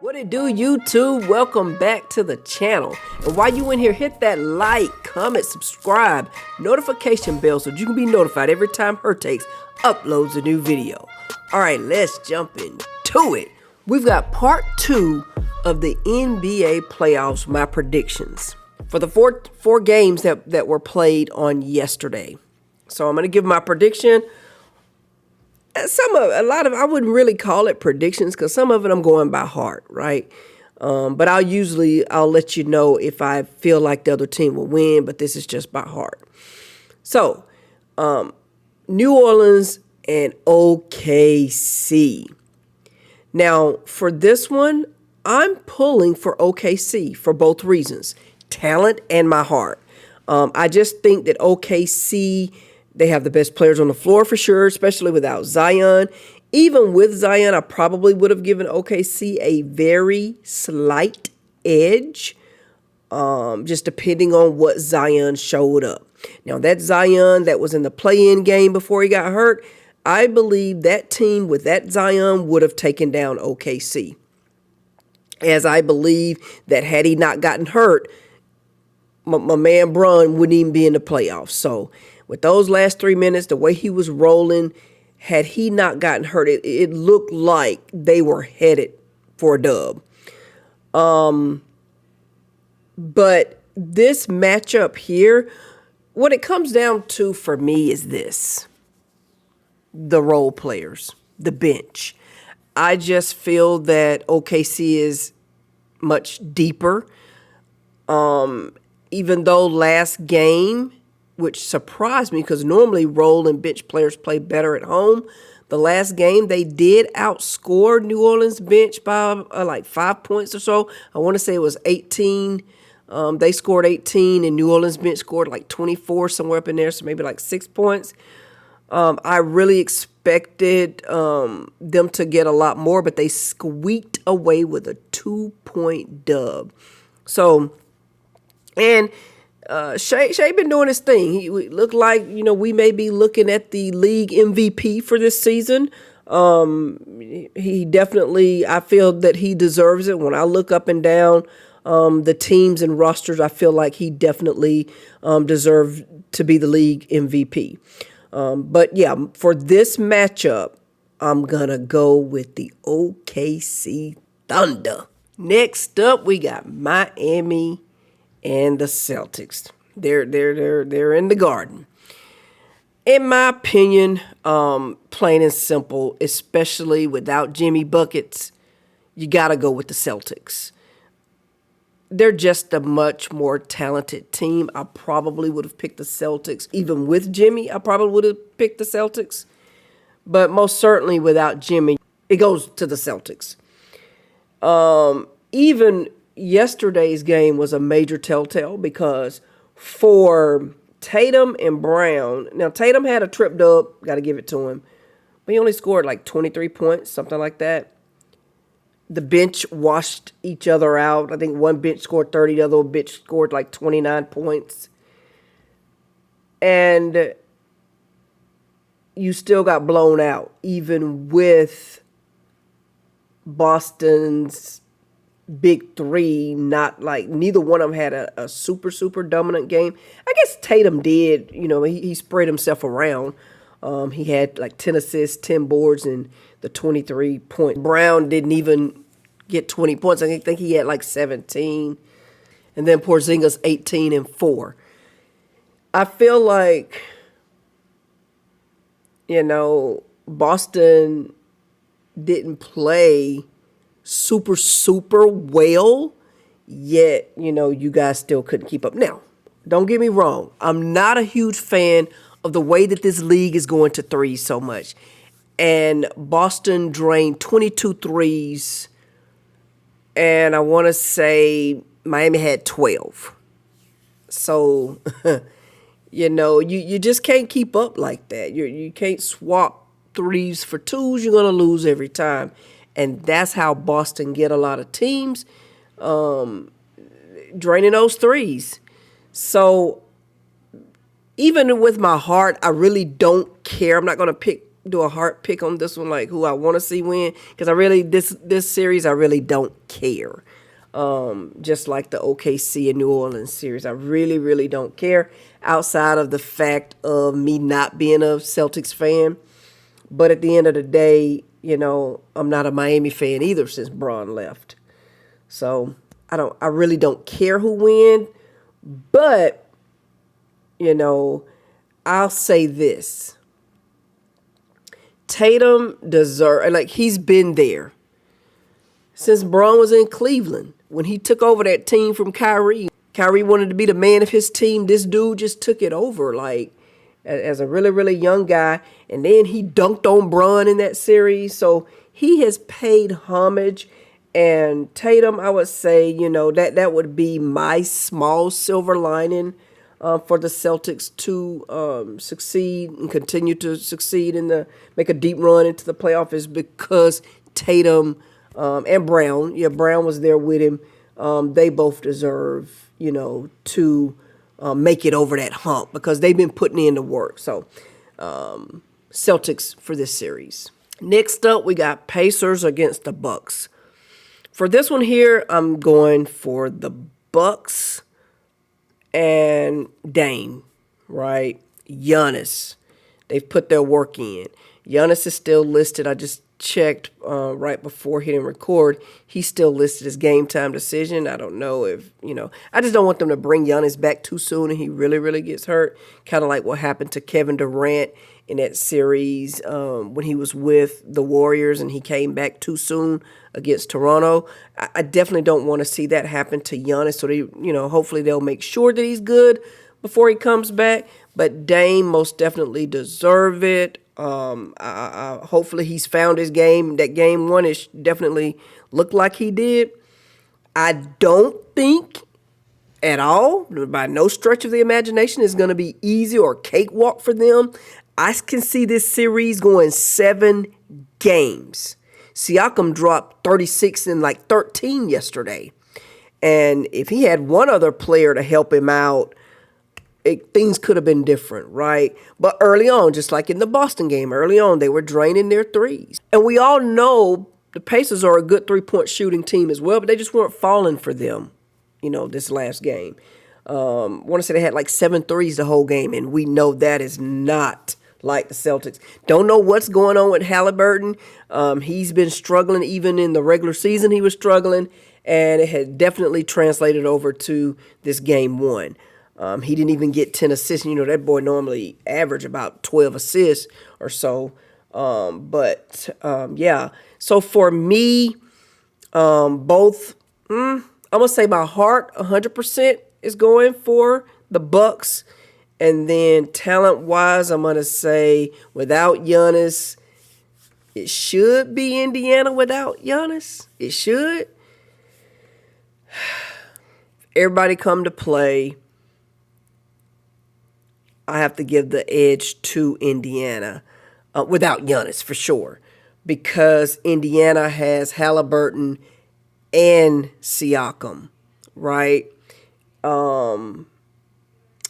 What it do, YouTube? Welcome back to the channel. And while you in here, hit that like, comment, subscribe, notification bell so you can be notified every time Hertakes uploads a new video. Alright, let's jump into it. We've got part 2 of the NBA playoffs, my predictions. For the four games that were played on yesterday. So I'm going to give my prediction. I wouldn't really call it predictions because some of it I'm going by heart, right? But I'll let you know if I feel like the other team will win, but this is just by heart. So, New Orleans and OKC. Now, for this one, I'm pulling for OKC for both reasons, talent and my heart. I just think that OKC, they have the best players on the floor for sure, especially without Zion. Even with Zion, I probably would have given OKC a very slight edge, just depending on what Zion showed up. Now, that Zion that was in the play-in game before he got hurt, I believe that team with that Zion would have taken down OKC. As I believe that had he not gotten hurt, my man Bron wouldn't even be in the playoffs. So, with those last 3 minutes, the way he was rolling, had he not gotten hurt, it looked like they were headed for a dub. But this matchup here, what it comes down to for me is this. The role players, the bench. I just feel that OKC is much deeper. Even though last game, which surprised me because normally role and bench players play better at home. The last game, they did outscore New Orleans bench by like 5 points or so. I want to say it was 18. They scored 18 and New Orleans bench scored like 24, somewhere up in there, so maybe like 6 points. I really expected them to get a lot more, but they squeaked away with a 2-point dub. So, and Shea been doing his thing. He looked like, we may be looking at the league MVP for this season. He definitely, I feel that he deserves it. When I look up and down the teams and rosters, I feel like he definitely deserved to be the league MVP. But yeah, for this matchup, I'm going to go with the OKC Thunder. Next up, we got Miami and the Celtics. They're in the Garden. In my opinion, plain and simple, especially without Jimmy Buckets, you got to go with the Celtics. They're just a much more talented team. I probably would have picked the Celtics. Even with Jimmy, I probably would have picked the Celtics. But most certainly without Jimmy, it goes to the Celtics. Even yesterday's game was a major telltale because for Tatum and Brown, now Tatum had a trip dub, got to give it to him, but he only scored like 23 points, something like that. The bench washed each other out. I think one bench scored 30, the other bench scored like 29 points. And you still got blown out, even with Boston's big three, not like neither one of them had a super dominant game. I guess Tatum did, he spread himself around. He had like 10 assists, 10 boards, and the 23 point. Brown didn't even get 20 points. I think he had like 17. And then Porzingis 18 and 4. I feel like, Boston didn't play super well, yet, you guys still couldn't keep up. Now, don't get me wrong. I'm not a huge fan of the way that this league is going to threes so much. And Boston drained 22 threes, and I want to say Miami had 12. So, you just can't keep up like that. You can't swap threes for twos. You're going to lose every time. And that's how Boston get a lot of teams, draining those threes. So even with my heart, I really don't care. I'm not going to pick do a heart pick on this one, like who I want to see win, because I really this series I really don't care. Just like the OKC and New Orleans series, I really don't care outside of the fact of me not being a Celtics fan. But at the end of the day, I'm not a Miami fan either since Braun left. So I really don't care who wins. But, I'll say this. Tatum he's been there since Braun was in Cleveland. When he took over that team from Kyrie wanted to be the man of his team. This dude just took it over, as a really young guy. And then he dunked on Braun in that series. So he has paid homage. And Tatum, I would say, that would be my small silver lining for the Celtics to succeed and continue to succeed make a deep run into the playoff, is because Tatum and Brown, Brown was there with him. They both deserve, to make it over that hump, because they've been putting in the work. So Celtics for this series. Next up, we got Pacers against the Bucks. For this one here, I'm going for the Bucks and Dame, right? Giannis. They've put their work in. Giannis is still listed. I just checked right before hitting record. He's still listed as game time decision. I don't know if, I just don't want them to bring Giannis back too soon and he really gets hurt. Kind of like what happened to Kevin Durant in that series when he was with the Warriors and he came back too soon against Toronto. I definitely don't want to see that happen to Giannis. So they, hopefully they'll make sure that he's good before he comes back. But Dame most definitely deserve it. Hopefully he's found his game. That game one, it definitely looked like he did. I don't think at all, by no stretch of the imagination, is going to be easy or cakewalk for them. I can see this series going 7 games. Siakam dropped 36 and 13 yesterday. And if he had one other player to help him out, things could have been different, right? But early on, just like in the Boston game, early on, they were draining their threes. And we all know the Pacers are a good three-point shooting team as well, but they just weren't falling for them, this last game. I want to say they had 7 threes the whole game, and we know that is not like the Celtics. Don't know what's going on with Halliburton. He's been struggling. Even in the regular season, he was struggling, and it had definitely translated over to this game one. He didn't even get 10 assists. That boy normally average about 12 assists or so. Yeah. So for me, both, I'm going to say my heart 100% is going for the Bucks. And then talent-wise, I'm going to say without Giannis, it should be Indiana without Giannis. It should. Everybody come to play. I have to give the edge to Indiana without Giannis for sure, because Indiana has Halliburton and Siakam, right?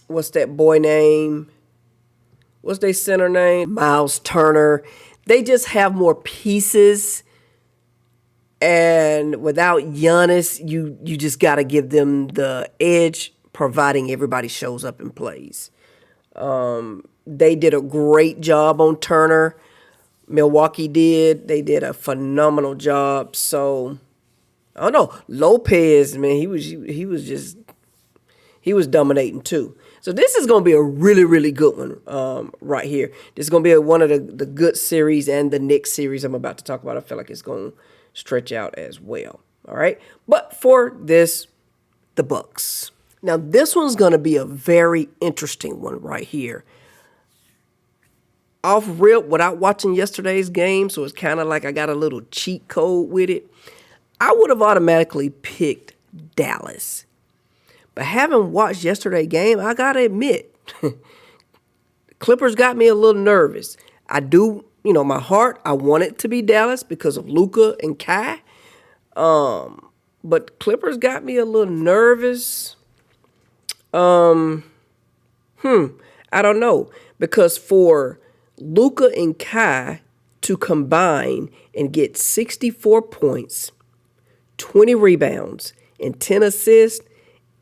What's that boy name? What's their center name? Miles Turner. They just have more pieces. And without Giannis, you just got to give them the edge, providing everybody shows up and plays. They did a great job on Turner. Milwaukee did. They did a phenomenal job. So, I don't know. Lopez, man, he was dominating too. So this is going to be a really good one right here. This is going to be one of the good series, and the Knicks series I'm about to talk about, I feel like it's going to stretch out as well. All right. But for this, the Bucks. Now, this one's going to be a very interesting one right here. Off rip, without watching yesterday's game, so it's kind of like I got a little cheat code with it, I would have automatically picked Dallas. But having watched yesterday's game, I got to admit, Clippers got me a little nervous. I do, my heart, I want it to be Dallas because of Luka and Kai. But Clippers got me a little nervous. I don't know. Because for Luka and Kai to combine and get 64 points, 20 rebounds, and 10 assists,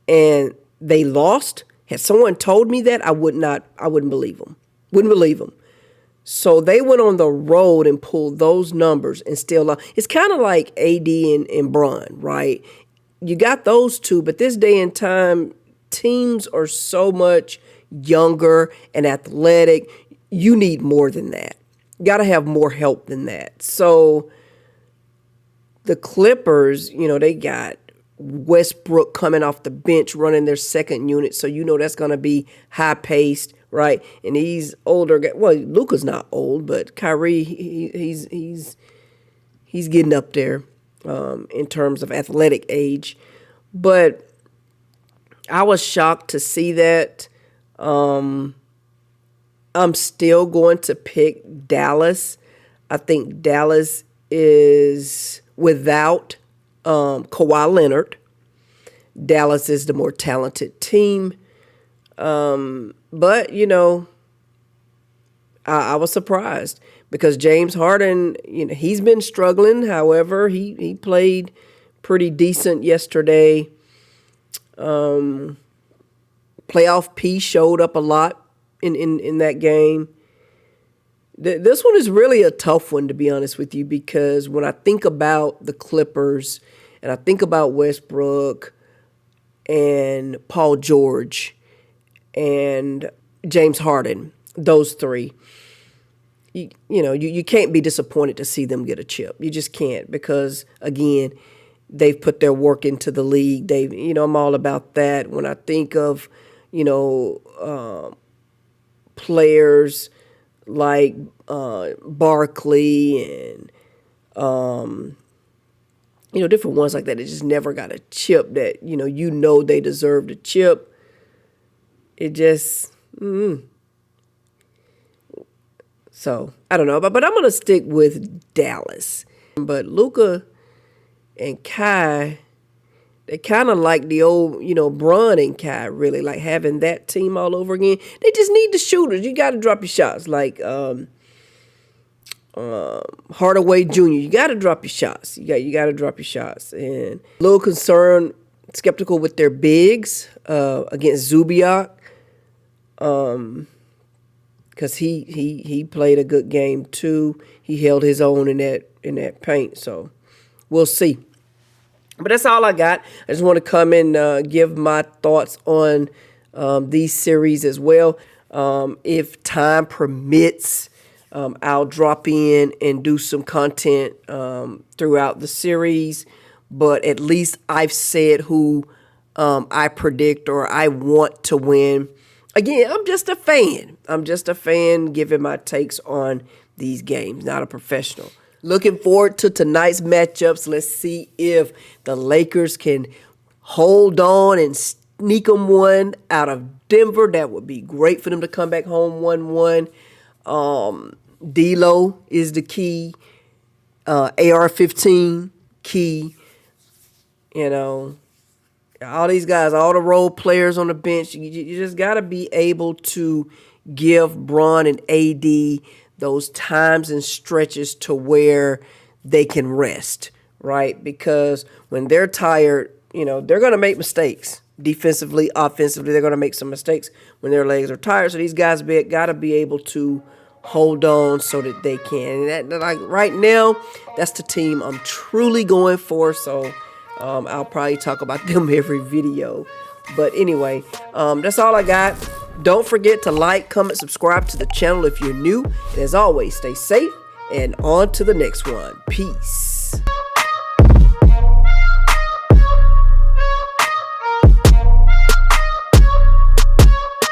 and they lost. Had someone told me that, I wouldn't believe them. Wouldn't believe them. So they went on the road and pulled those numbers and still lost. It's kind of like AD and Bron, right? You got those two, but this day and time, teams are so much younger and athletic. You need more than that. You got to have more help than that. So the Clippers, they got Westbrook coming off the bench running their second unit. So that's going to be high-paced, right? And these older guys, well, Luka's not old, but Kyrie, he's getting up there in terms of athletic age. But I was shocked to see that. I'm still going to pick Dallas. I think Dallas is without Kawhi Leonard. Dallas is the more talented team. But, I was surprised because James Harden, he's been struggling. However, he played pretty decent yesterday. Playoff P showed up a lot in that game. This one is really a tough one, to be honest with you, because when I think about the Clippers and I think about Westbrook and Paul George and James Harden, those three, you can't be disappointed to see them get a chip. You just can't because, again, they've put their work into the league. I'm all about that. When I think of, players like Barkley and, different ones like that that just never got a chip that, they deserved a chip. It just, So, I don't know. But I'm going to stick with Dallas. But Luka and Kai, they kind of like the old, Bron and Kai, really, like having that team all over again. They just need the shooters. You got to drop your shots. Like Hardaway Jr., you got to drop your shots. You got to drop your shots. And a little concerned, skeptical with their bigs against Zubac. Because he played a good game too. He held his own in that paint. So we'll see. But that's all I got. I just want to come and give my thoughts on these series as well. If time permits, I'll drop in and do some content throughout the series. But at least I've said who I predict or I want to win. Again, I'm just a fan. I'm just a fan giving my takes on these games, not a professional. Looking forward to tonight's matchups. Let's see if the Lakers can hold on and sneak them one out of Denver. That would be great for them to come back home 1-1. D'Lo is the key. AR-15, key. All these guys, all the role players on the bench, you just got to be able to give Bron and AD those times and stretches to where they can rest, right? Because when they're tired, they're going to make mistakes. Defensively, offensively, they're going to make some mistakes when their legs are tired. So these guys got to be able to hold on so that they can. And that, like right now, that's the team I'm truly going for. So I'll probably talk about them every video. But anyway, that's all I got. Don't forget to like, comment, subscribe to the channel if you're new. And as always, stay safe and on to the next one. Peace.